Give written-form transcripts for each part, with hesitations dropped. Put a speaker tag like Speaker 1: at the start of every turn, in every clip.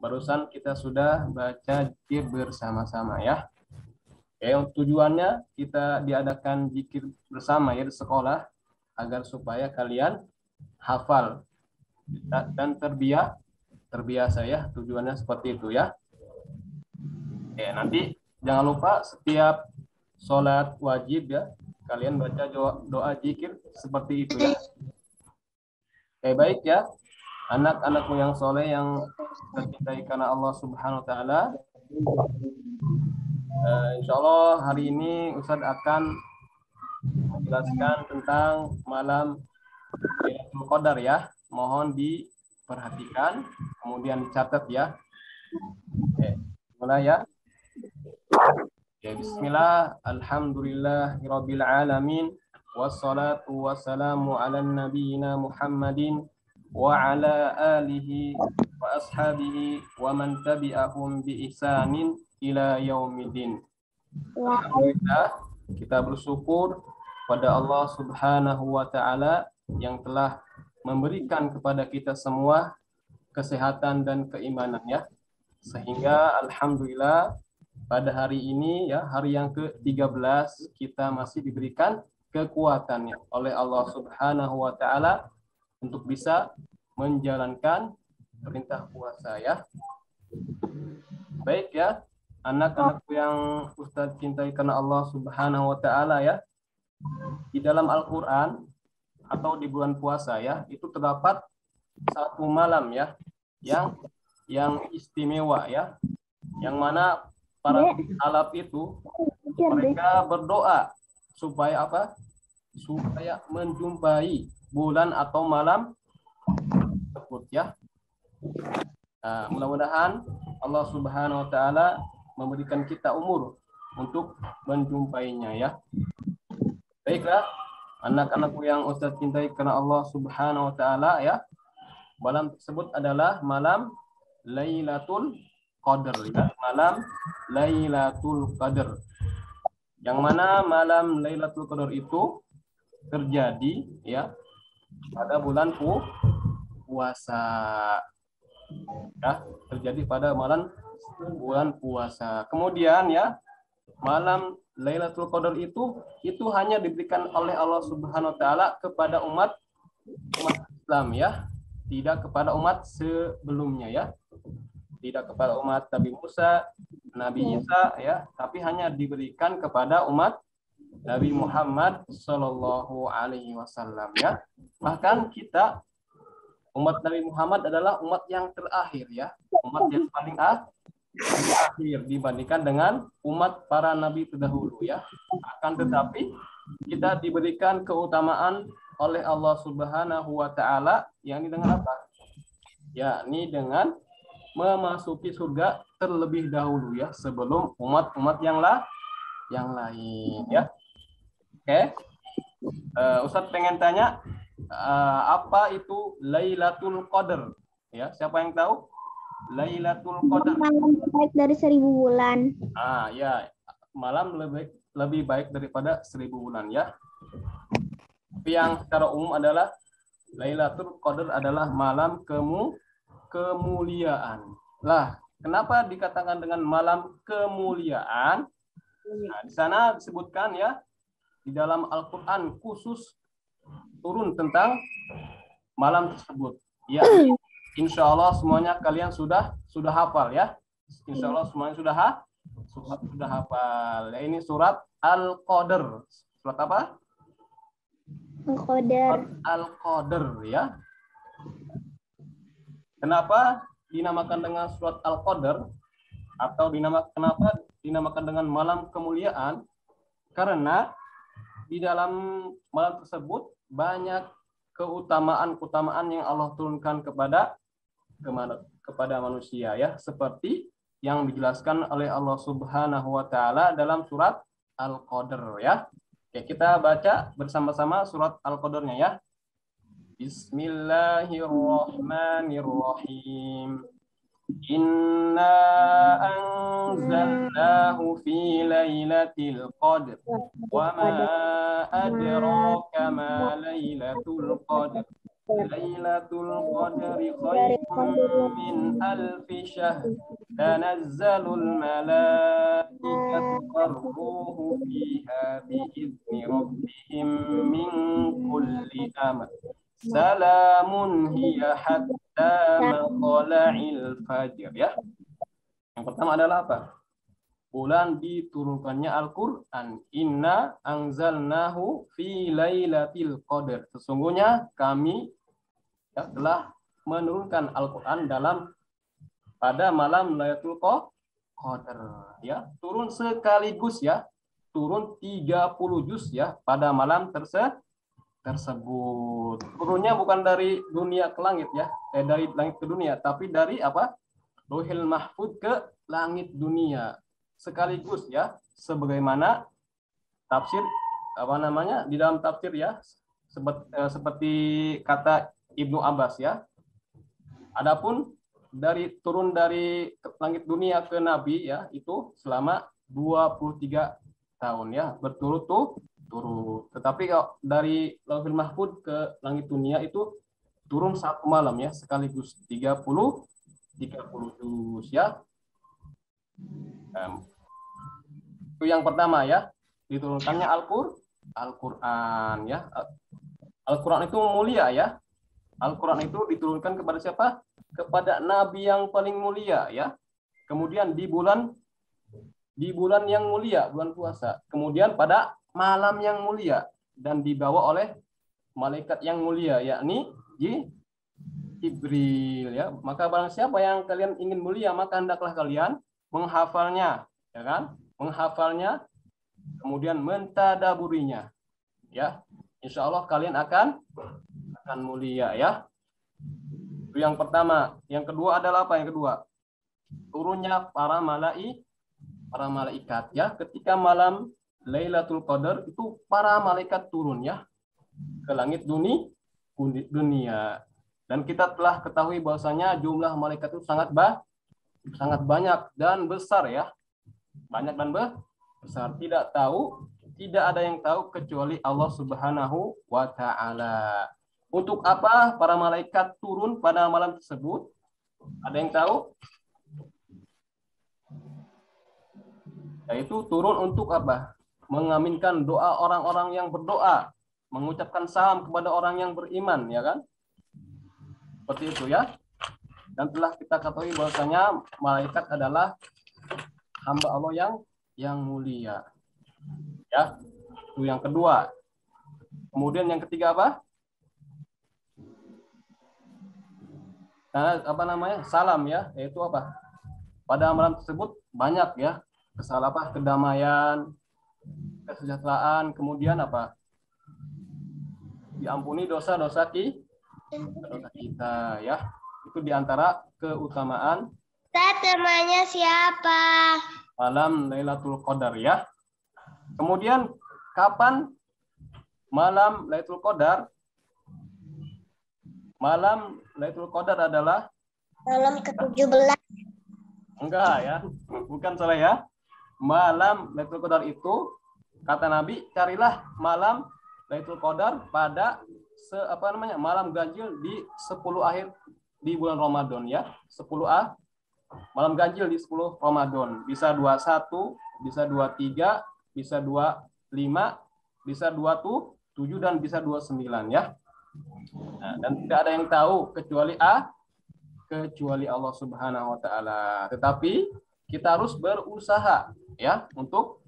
Speaker 1: barusan kita sudah baca zikir bersama-sama ya. Tujuannya kita diadakan zikir bersama ya di sekolah agar supaya kalian hafal dan terbiasa ya. Tujuannya seperti itu ya. Nanti jangan lupa setiap sholat wajib ya, kalian baca doa zikir seperti itu ya. Baik ya, anak-anakmu yang soleh yang tercintai karena Allah Subhanahu Wa Taala. Insya Allah hari ini Ustadz akan menjelaskan tentang malam Lailatul Qadar ya. Mohon diperhatikan, kemudian dicatat ya. Mulai ya. Bismillah, alhamdulillahirabbil alamin, wassalatu wassalamu ala nabiyyina Muhammadin wa ala alihi wa ashabihi wa man tabi'ahum bi ihsanin ila yaumiddin. Alhamdulillah, kita bersyukur pada Allah Subhanahu wa taala yang telah memberikan kepada kita semua kesehatan dan keimanan ya. Sehingga alhamdulillah pada hari ini ya, hari yang ke-13 kita masih diberikan kekuatannya oleh Allah Subhanahu wa taala untuk bisa menjalankan perintah puasa ya. Baik ya, anak-anak yang Ustadz cintai karena Allah Subhanahu wa taala ya. Di dalam Al-Qur'an atau di bulan puasa ya, itu terdapat satu malam ya yang istimewa ya. Yang mana para salaf itu mereka berdoa supaya apa? Supaya menjumpai bulan atau malam tersebut ya. Nah, mudah-mudahan Allah Subhanahu wa taala memberikan kita umur untuk menjumpainya ya. Baiklah, anak-anakku yang Ustaz cintai karena Allah Subhanahu wa taala ya. Malam tersebut adalah malam Lailatul Qadar ya. Malam Lailatul Qadar. Yang mana malam Lailatul Qadar itu terjadi ya pada bulan puasa. Ya, terjadi pada bulan puasa. Kemudian ya, malam Lailatul Qadar itu hanya diberikan oleh Allah Subhanahu wa taala kepada umat Islam ya, tidak kepada umat sebelumnya ya. Tidak kepada umat Nabi Musa, Nabi Isa ya, tapi hanya diberikan kepada umat Nabi Muhammad Shallallahu Alaihi Wasallam ya. Bahkan kita umat Nabi Muhammad adalah umat yang terakhir ya, umat yang paling akhir dibandingkan dengan umat para nabi terdahulu ya. Akan tetapi kita diberikan keutamaan oleh Allah Subhanahu Wa Taala yang dengan apa? Yakni dengan memasuki surga terlebih dahulu ya, sebelum umat-umat yang lain ya. Oke. Ustadz pengen tanya apa itu Lailatul Qadar ya, siapa yang tahu Lailatul Qadar?
Speaker 2: Malam baik dari 1000 bulan.
Speaker 1: Ya, malam lebih baik daripada 1000 bulan ya. Tapi yang secara umum adalah Lailatul Qadar adalah malam kemuliaan. Lah, kenapa dikatakan dengan malam kemuliaan? Nah, di sana disebutkan ya, di dalam Al-Qur'an khusus turun tentang malam tersebut. Ya, insya Allah semuanya kalian sudah hafal ya. Insya Allah semuanya sudah hafal. Ya, ini surat Al-Qadar. Surat apa?
Speaker 2: Al-Qadar.
Speaker 1: Al-Qadar ya. Kenapa dinamakan dengan surat Al-Qadar atau kenapa dinamakan dengan malam kemuliaan? Karena di dalam malam tersebut banyak keutamaan yang Allah turunkan kepada manusia ya, seperti yang dijelaskan oleh Allah Subhanahu wa taala dalam surat Al-Qadar ya. Oke, kita baca bersama-sama surat Al-Qadarnya ya. Bismillahirrahmanirrahim. Inna anzalnahu fi lailatul qadr wa ma adraka ma lailatul qadr Lailatul Qadri khairun min alfi syahr. Tanazzalul malaikatu warruhu fiha biizni rabbihim min kulli amr. Salamun hiya hatta matla'il fajr. Ya. Yang pertama adalah apa? Bulan diturunkannya Al-Quran. Inna anzalnahu fi lailatul qadar. Sesungguhnya kami ya, telah menurunkan Al-Quran pada malam Lailatul Qadar. Ya, turun sekaligus ya. Turun 30 juz ya pada malam tersebut. Turunnya bukan dari dunia ke langit ya. Dari langit ke dunia, tapi dari apa? Lauhil Mahfuz ke langit dunia. Sekaligus ya, sebagaimana tafsir di dalam tafsir ya, seperti kata Ibnu Abbas ya. Adapun turun dari langit dunia ke Nabi ya, itu selama 23 tahun ya, berturut-turut. Tetapi kalau dari Lauhul Mahfuz ke langit dunia itu turun satu malam ya, sekaligus 30 juz ya. Itu yang pertama ya, diturunkannya Al-Quran ya. Al-Quran itu mulia ya. Al-Quran itu diturunkan kepada siapa? Kepada Nabi yang paling mulia ya. Kemudian di bulan yang mulia, bulan puasa. Kemudian pada malam yang mulia dan dibawa oleh malaikat yang mulia, yakni Jibril ya. Maka barang siapa yang kalian ingin mulia, maka hendaklah kalian menghafalnya, ya kan? Menghafalnya, kemudian mentadaburinya, ya. Insya Allah kalian akan mulia ya. Itu yang pertama. Yang kedua adalah apa? Yang kedua, turunnya para malaikat ya. Ketika malam Lailatul Qadar itu para malaikat turun ya ke langit dunia. Dan kita telah ketahui bahwasanya jumlah malaikat itu sangat banyak dan besar ya. Banyak dan besar. Tidak ada yang tahu kecuali Allah Subhanahu wa Ta'ala. Untuk apa para malaikat turun pada malam tersebut? Ada yang tahu? Yaitu turun untuk apa? Mengaminkan doa orang-orang yang berdoa, mengucapkan salam kepada orang yang beriman, ya kan? Seperti itu ya. Dan telah kita ketahui bahwasanya malaikat adalah hamba Allah yang mulia. Ya. Itu yang kedua. Kemudian yang ketiga apa? Nah, salam ya, yaitu apa? Pada malam tersebut banyak ya kedamaian, kesejahteraan, kemudian apa? Diampuni dosa-dosa kita ya. Itu diantara keutamaan
Speaker 2: Temannya siapa?
Speaker 1: malam Lailatul Qadar ya. Kemudian kapan malam Lailatul Qadar? Malam Lailatul Qadar adalah
Speaker 2: Malam ke-17.
Speaker 1: enggak ya, bukan salah ya. Malam Lailatul Qadar itu kata Nabi, carilah malam Lailatul Qadar pada malam ganjil di 10 akhir di bulan Ramadan ya. 10 malam ganjil di 10 Ramadan. Bisa 21, bisa 23, bisa 25, bisa 27 dan bisa 29 ya. Nah, dan tidak ada yang tahu kecuali Allah Subhanahu wa Ta'ala. Tetapi kita harus berusaha ya untuk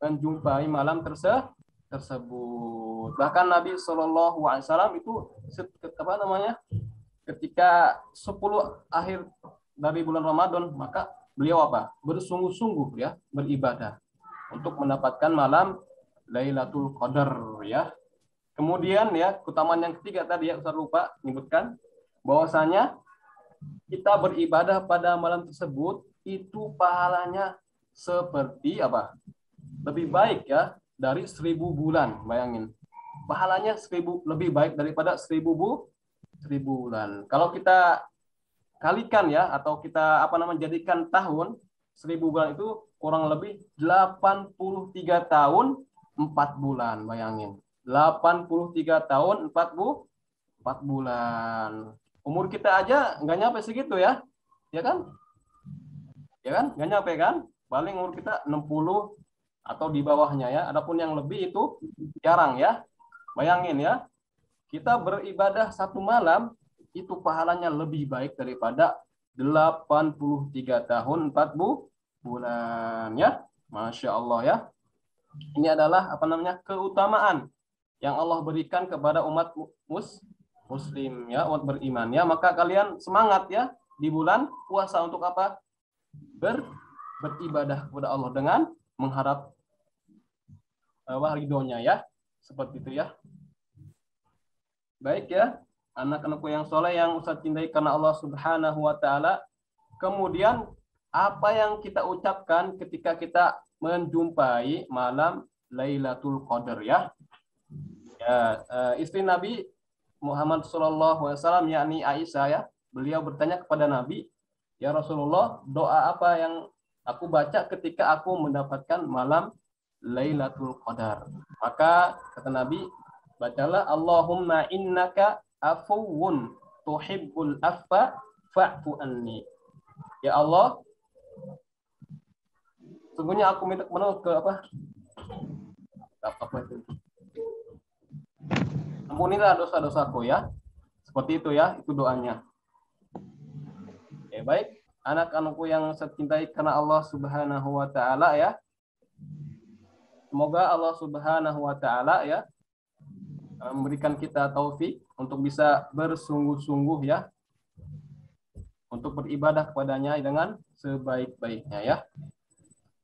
Speaker 1: menjumpai malam tersebut. Bahkan Nabi SAW itu ketika 10 akhir dari bulan Ramadan, maka beliau bersungguh-sungguh ya beribadah untuk mendapatkan malam Lailatul Qadar ya. Kemudian ya, keutamaan yang ketiga tadi ya, Ustaz lupa menyebutkan bahwasanya kita beribadah pada malam tersebut itu pahalanya seperti apa? Lebih baik ya dari 1000 bulan, bayangin. Pahalanya lebih baik daripada 1000 bulan. Kalau kita kalikan ya, atau kita jadikan tahun, 1000 bulan itu kurang lebih 83 tahun 4 bulan, bayangin. 83 tahun 4 4 bulan. Umur kita aja nggak nyampe segitu ya. Ya kan? Ya kan? Nggak nyampe kan? Paling umur kita 60 atau di bawahnya ya. Adapun yang lebih itu jarang ya. Bayangin ya, kita beribadah 1 malam itu pahalanya lebih baik daripada 83 tahun 4 bulan ya. Masya Allah ya. Ini adalah apa namanya keutamaan yang Allah berikan kepada umat muslim ya, umat beriman ya. Maka kalian semangat ya di bulan puasa untuk apa? Beribadah kepada Allah dengan mengharap ridhonya ya. Seperti itu ya. Baik ya, anak-anakku yang soleh yang Ustaz cintai karena Allah Subhanahu wa taala. Kemudian apa yang kita ucapkan ketika kita menjumpai malam Lailatul Qadar ya. Istri Nabi Muhammad sallallahu alaihi wasallam yakni Aisyah ya, beliau bertanya kepada Nabi, "Ya Rasulullah, doa apa yang aku baca ketika aku mendapatkan malam Lailatul Qadar?" Maka kata Nabi, bacalah Allahumma innaka afuwun tuhibbul afwa fa'fu anni. Ya Allah, sungguhnya aku minta kepadamu ke apa itu? Ampunilah dosa-dosaku ya. Seperti itu ya, itu doanya. Oke, baik. Anak-anakku yang saya cintai karena Allah Subhanahu wa taala ya. Semoga Allah Subhanahu wa taala ya memberikan kita taufik untuk bisa bersungguh-sungguh ya untuk beribadah kepadanya dengan sebaik-baiknya ya.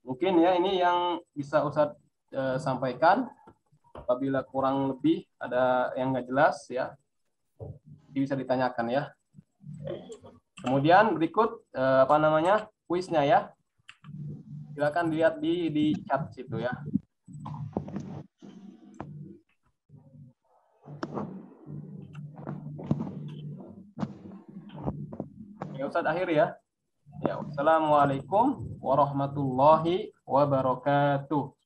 Speaker 1: Mungkin ya ini yang bisa Ustadz sampaikan. Apabila kurang lebih ada yang nggak jelas ya, bisa ditanyakan ya. Kemudian berikut apa namanya kuisnya ya. Silakan dilihat di chat situ ya. Ya Ustadz akhir ya. Ya, wassalamualaikum warahmatullahi wabarakatuh.